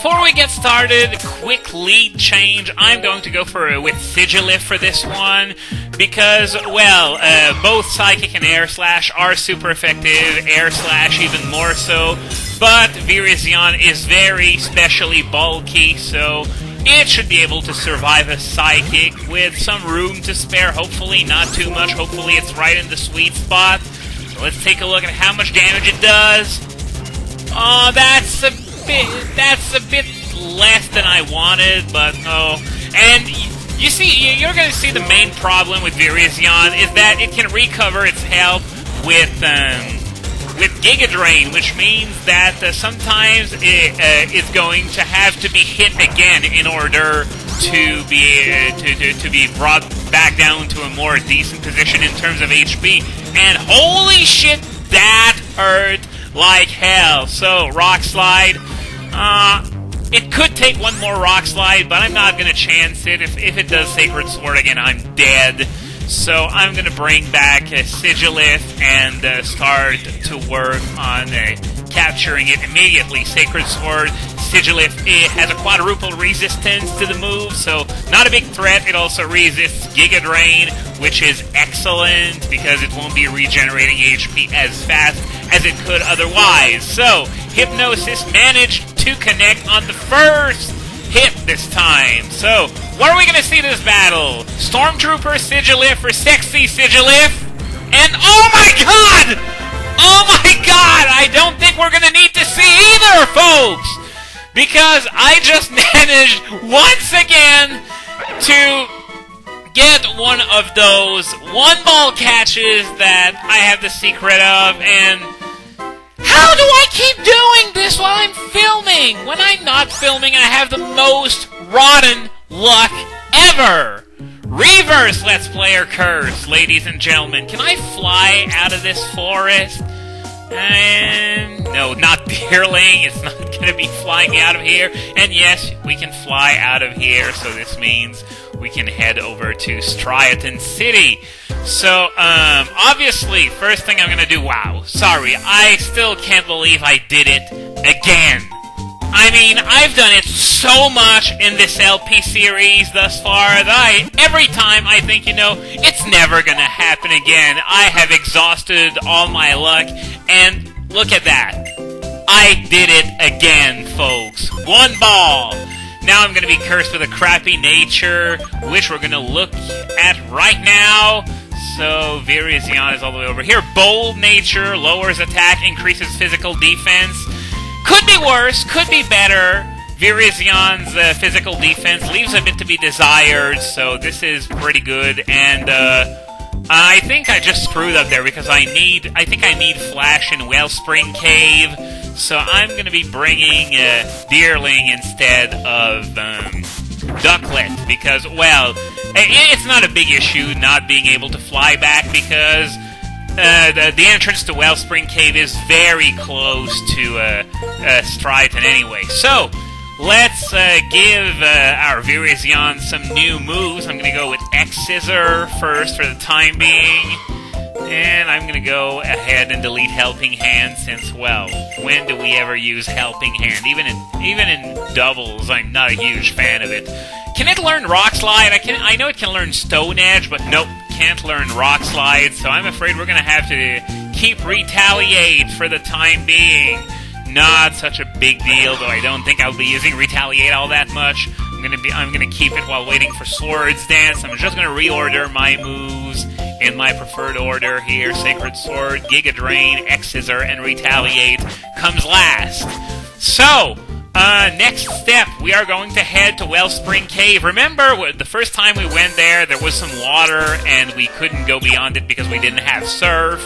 before we get started, quick lead change. I'm going to go with Sigilif for this one, because, well, both Psychic and Air Slash are super effective, Air Slash even more so, but Virizion is very specially bulky, so it should be able to survive a Psychic with some room to spare, hopefully, not too much, hopefully it's right in the sweet spot. So let's take a look at how much damage it does. Oh, that's a bit less than I wanted, but oh. And you see, you're going to see the main problem with Virizion is that it can recover its health with Giga Drain, which means that sometimes it's going to have to be hit again in order to be brought back down to a more decent position in terms of HP. And holy shit, that hurt like hell. So, Rock Slide. It could take one more Rock Slide, but I'm not going to chance it. If it does Sacred Sword again, I'm dead. So I'm going to bring back Sigilith and start to work on capturing it immediately. Sacred Sword, Sigilith, it has a quadruple resistance to the move, so not a big threat. It also resists Giga Drain, which is excellent because it won't be regenerating HP as fast as it could otherwise. So, Hypnosis managed to connect on the first hit this time. So, what are we going to see this battle? Stormtrooper Sigilif or Sexy Sigilif? And oh my god! Oh my god! I don't think we're going to need to see either, folks! Because I just managed once again to get one of those one-ball catches that I have the secret of, and how do I keep doing this while I'm filming? When I'm not filming, I have the most rotten luck ever! Reverse Let's Player Curse, ladies and gentlemen. Can I fly out of this forest? No, not Deerling. It's not going to be flying out of here. And yes, we can fly out of here, so this means we can head over to Striaton City. So, obviously, first thing I'm going to do... Wow, sorry, I still can't believe I did it again. I mean, I've done it so much in this LP series thus far that every time I think, it's never going to happen again. I have exhausted all my luck, and look at that. I did it again, folks. One ball. Now I'm going to be cursed with a crappy nature, which we're going to look at right now. So, Virizion is all the way over here. Bold nature, lowers attack, increases physical defense. Could be worse, could be better. Virizion's physical defense leaves a bit to be desired, so this is pretty good. And I think I just screwed up there because I think I need Flash in Wellspring Cave. So I'm going to be bringing Deerling instead of Ducklet because, well, it's not a big issue not being able to fly back because the entrance to Wellspring Cave is very close to Striaton anyway. So, let's give our Virizion some new moves. I'm going to go with X-Scissor first for the time being. And I'm going to go ahead and delete Helping Hand since, well, when do we ever use Helping Hand? Even in doubles, I'm not a huge fan of it. Can it learn Rock Slide? I know it can learn Stone Edge, but nope, can't learn Rock Slide, so I'm afraid we're going to have to keep Retaliate for the time being. Not such a big deal, though I don't think I'll be using Retaliate all that much. I'm gonna keep it while waiting for Swords Dance. I'm just gonna reorder my moves in my preferred order here. Sacred Sword, Giga Drain, X-Scissor, and Retaliate comes last. So, next step, we are going to head to Wellspring Cave. Remember, the first time we went there was some water, and we couldn't go beyond it because we didn't have Surf.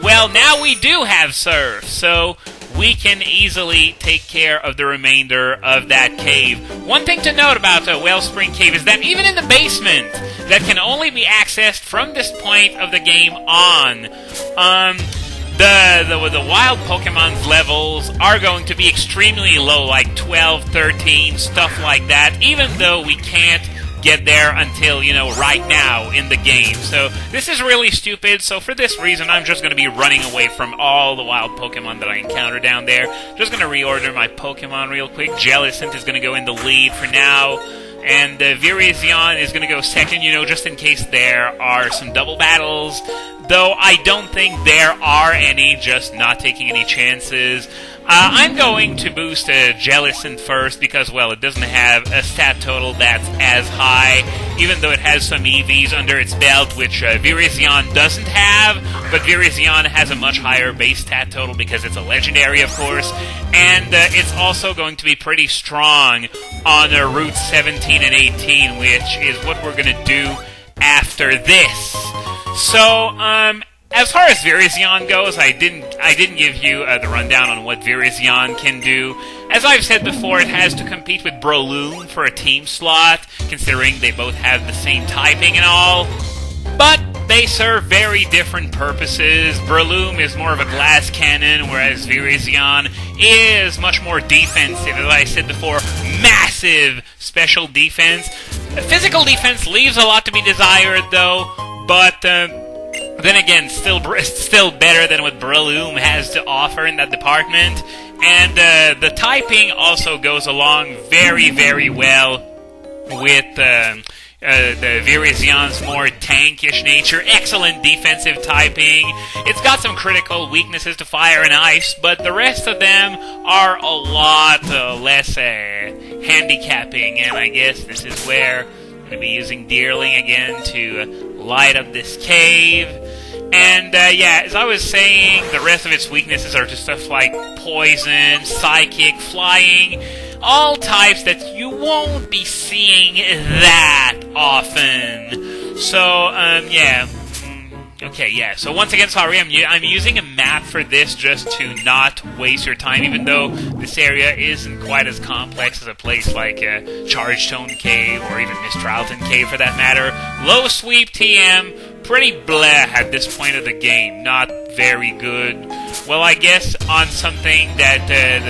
Well, now we do have Surf, so we can easily take care of the remainder of that cave. One thing to note about Wellspring Cave is that even in the basement, that can only be accessed from this point of the game on, the wild Pokemon's levels are going to be extremely low, like 12, 13, stuff like that, even though we can't get there until, you know, right now in the game. So this is really stupid, so for this reason I'm just going to be running away from all the wild Pokemon that I encounter down there. Just going to reorder my Pokemon real quick. Jellicent is going to go in the lead for now. And Virizion is going to go second, you know, just in case there are some double battles. Though I don't think there are any, just not taking any chances. I'm going to boost Jellicent first because, well, it doesn't have a stat total that's as high, even though it has some EVs under its belt, which Virizion doesn't have, but Virizion has a much higher base stat total because it's a legendary, of course, and it's also going to be pretty strong on Route 17 and 18, which is what we're going to do after this. So, as far as Virizion goes, I didn't give you the rundown on what Virizion can do. As I've said before, it has to compete with Breloom for a team slot, considering they both have the same typing and all. But they serve very different purposes. Breloom is more of a glass cannon, whereas Virizion is much more defensive. As I said before, massive special defense. Physical defense leaves a lot to be desired, though, but then again, still better than what Breloom has to offer in that department. And the typing also goes along very, very well with the Virizion's more tankish nature. Excellent defensive typing. It's got some critical weaknesses to fire and ice, but the rest of them are a lot less handicapping. And I guess this is where I'm going to be using Deerling again to light up this cave. And, yeah, as I was saying, the rest of its weaknesses are just stuff like poison, psychic, flying, all types that you won't be seeing that often. So, yeah. Okay, yeah. So once again, sorry, I'm using a map for this just to not waste your time, even though this area isn't quite as complex as a place like Chargestone Cave or even Mistralton Cave for that matter. Low sweep TM, pretty bleh at this point of the game. Not very good. Well, I guess on something that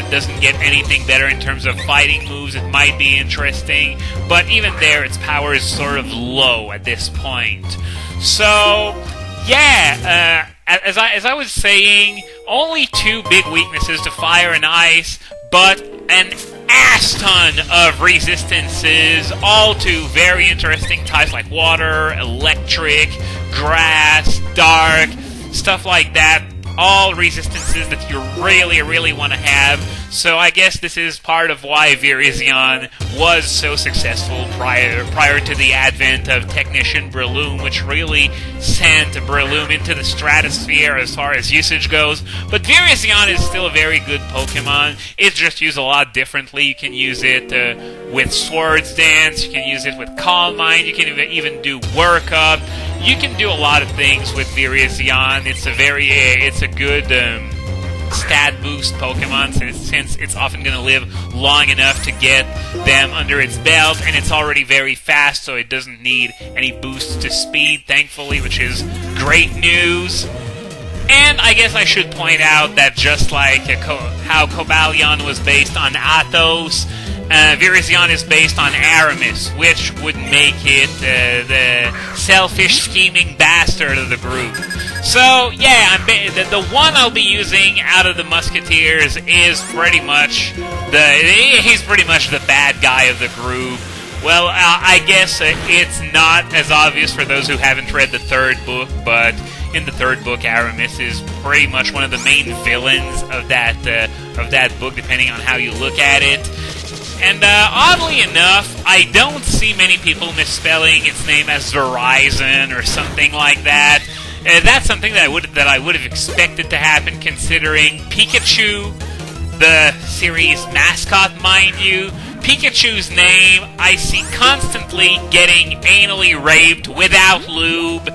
doesn't get anything better in terms of fighting moves, it might be interesting. But even there, its power is sort of low at this point. So, yeah, as I was saying, only two big weaknesses to fire and ice, but an ass ton of resistances, all to very interesting types like water, electric, grass, dark, stuff like that. All resistances that you really, really want to have. So I guess this is part of why Virizion was so successful prior to the advent of Technician Breloom, which really sent Breloom into the stratosphere as far as usage goes. But Virizion is still a very good Pokemon. It's just used a lot differently. You can use it with Swords Dance, you can use it with Calm Mind, you can even do Workup. You can do a lot of things with Virizion. It's a good stat boost Pokemon since it's often going to live long enough to get them under its belt, and it's already very fast, so it doesn't need any boosts to speed, thankfully, which is great news. And I guess I should point out that just like how Cobalion was based on Athos, Virizion is based on Aramis, which would make it the selfish, scheming bastard of the group. So, yeah, the one I'll be using out of the Musketeers is pretty much he's pretty much the bad guy of the group. Well, I guess it's not as obvious for those who haven't read the third book, but in the third book, Aramis is pretty much one of the main villains of that book, depending on how you look at it. And oddly enough, I don't see many people misspelling its name as Verizon or something like that. That's something that I would have expected to happen, considering Pikachu, the series mascot, mind you. Pikachu's name I see constantly getting anally raped without lube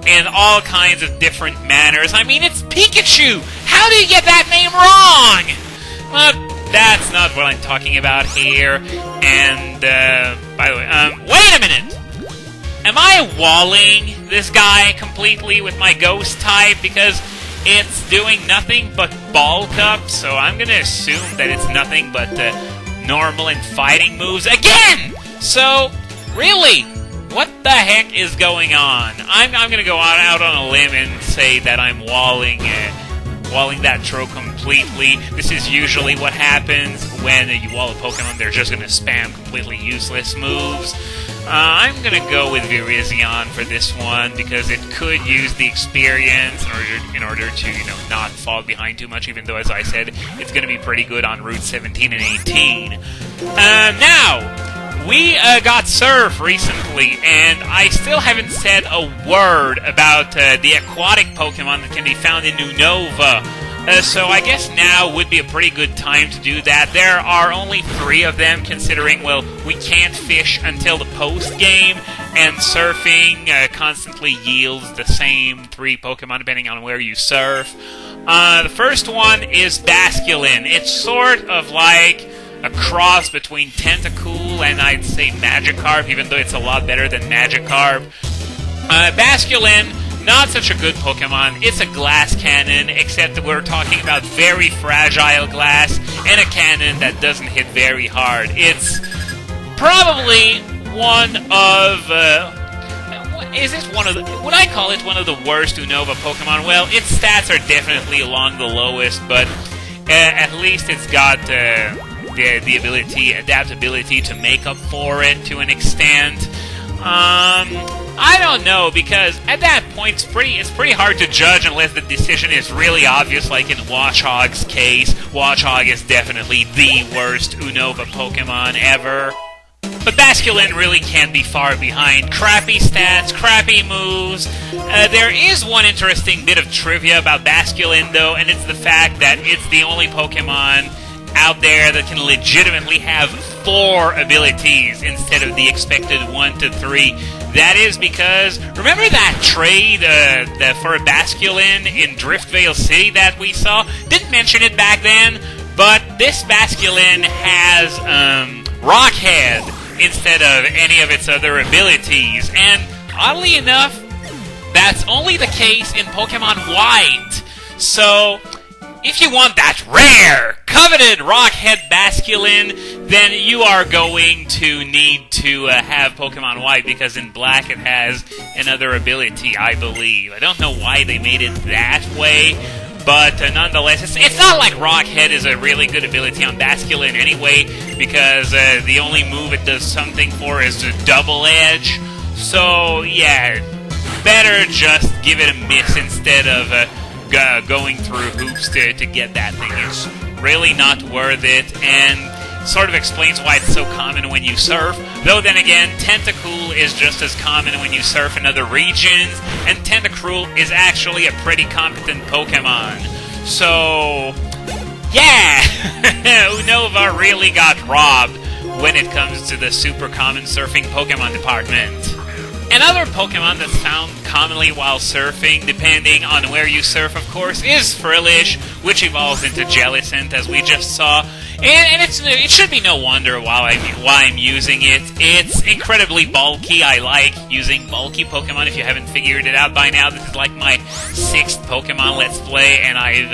in all kinds of different manners. I mean, it's Pikachu! How do you get that name wrong? Well, that's not what I'm talking about here. And, by the way, wait a minute! Am I walling this guy completely with my ghost type? Because it's doing nothing but bulk up, so I'm gonna assume that it's nothing but normal and fighting moves again! So, Really? What the heck is going on? I'm gonna go out on a limb and say that I'm walling that trope completely. This is usually what happens when you wall a Pokemon. They're just gonna spam completely useless moves. I'm gonna go with Virizion for this one because it could use the experience in order to, not fall behind too much, even though, as I said, it's gonna be pretty good on Route 17 and 18. Now, we got Surf recently, and I still haven't said a word about the aquatic Pokemon that can be found in Unova. So I guess now would be a pretty good time to do that. There are only 3 of them, considering, well, we can't fish until the post-game, and surfing constantly yields the same 3 Pokemon depending on where you surf. The first one is Basculin. It's sort of like a cross between Tentacool and I'd say Magikarp, even though it's a lot better than Magikarp. Basculin, not such a good Pokemon. It's a glass cannon, except that we're talking about very fragile glass and a cannon that doesn't hit very hard. It's probably one of... would I call it one of the worst Unova Pokemon? Well, its stats are definitely along the lowest, but at least it's got the adaptability to make up for it to an extent. I don't know, because at that point it's pretty hard to judge unless the decision is really obvious, like in Watchog's case. Watchog is definitely the worst Unova Pokemon ever. But Basculin really can't be far behind. Crappy stats, crappy moves. There is one interesting bit of trivia about Basculin, though, and it's the fact that it's the only Pokemon out there that can legitimately have 4 abilities instead of the expected 1 to 3. That is because, remember that trade for a Basculin in Driftvale City that we saw? Didn't mention it back then, but this Basculin has Rockhead instead of any of its other abilities, and oddly enough, that's only the case in Pokemon White. So, if you want that rare, coveted Rockhead Basculin, then you are going to need to have Pokemon White, because in Black it has another ability, I believe. I don't know why they made it that way, but nonetheless, it's not like Rockhead is a really good ability on Basculin anyway, because the only move it does something for is to Double Edge. So, yeah, better just give it a miss instead of going through hoops to get that thing. It's really not worth it, and sort of explains why it's so common when you surf. Though then again, Tentacool is just as common when you surf in other regions, and Tentacruel is actually a pretty competent Pokemon. So, yeah! Unova really got robbed when it comes to the super common surfing Pokemon department. Another Pokemon that's found commonly while surfing, depending on where you surf, of course, is Frillish, which evolves into Jellicent, as we just saw. And it should be no wonder why I'm using it. It's incredibly bulky. I like using bulky Pokemon. If you haven't figured it out by now, this is like my 6th Pokemon Let's Play, and I've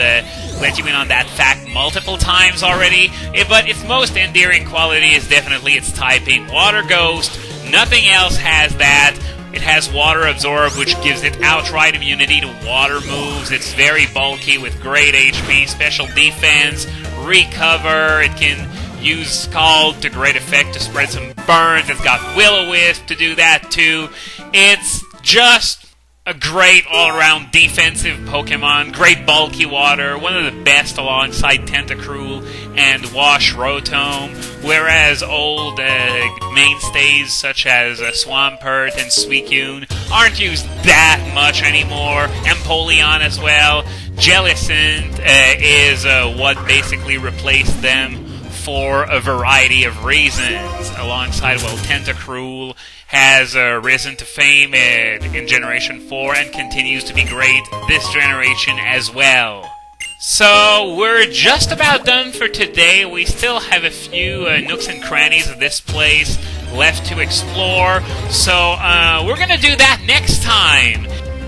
let you in on that fact multiple times already. But its most endearing quality is definitely its typing. Water Ghost. Nothing else has that. It has Water Absorb, which gives it outright immunity to water moves. It's very bulky with great HP, special defense, recover. It can use Scald to great effect to spread some burns. It's got Will-O-Wisp to do that too. It's just a great all-around defensive Pokemon, great bulky water, one of the best alongside Tentacruel and Wash Rotom, whereas old mainstays such as Swampert and Suicune aren't used that much anymore. Empoleon as well. Jellicent is what basically replaced them for a variety of reasons, alongside, well, Tentacruel has risen to fame in Generation 4 and continues to be great this generation as well. So, we're just about done for today. We still have a few nooks and crannies of this place left to explore, so we're going to do that next time.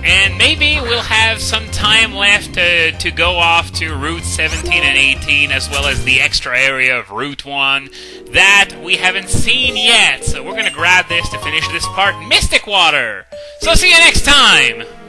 And maybe we'll have some time left to go off to Route 17 and 18, as well as the extra area of Route 1 that we haven't seen yet. So we're going to grab this to finish this part, Mystic Water. So see you next time!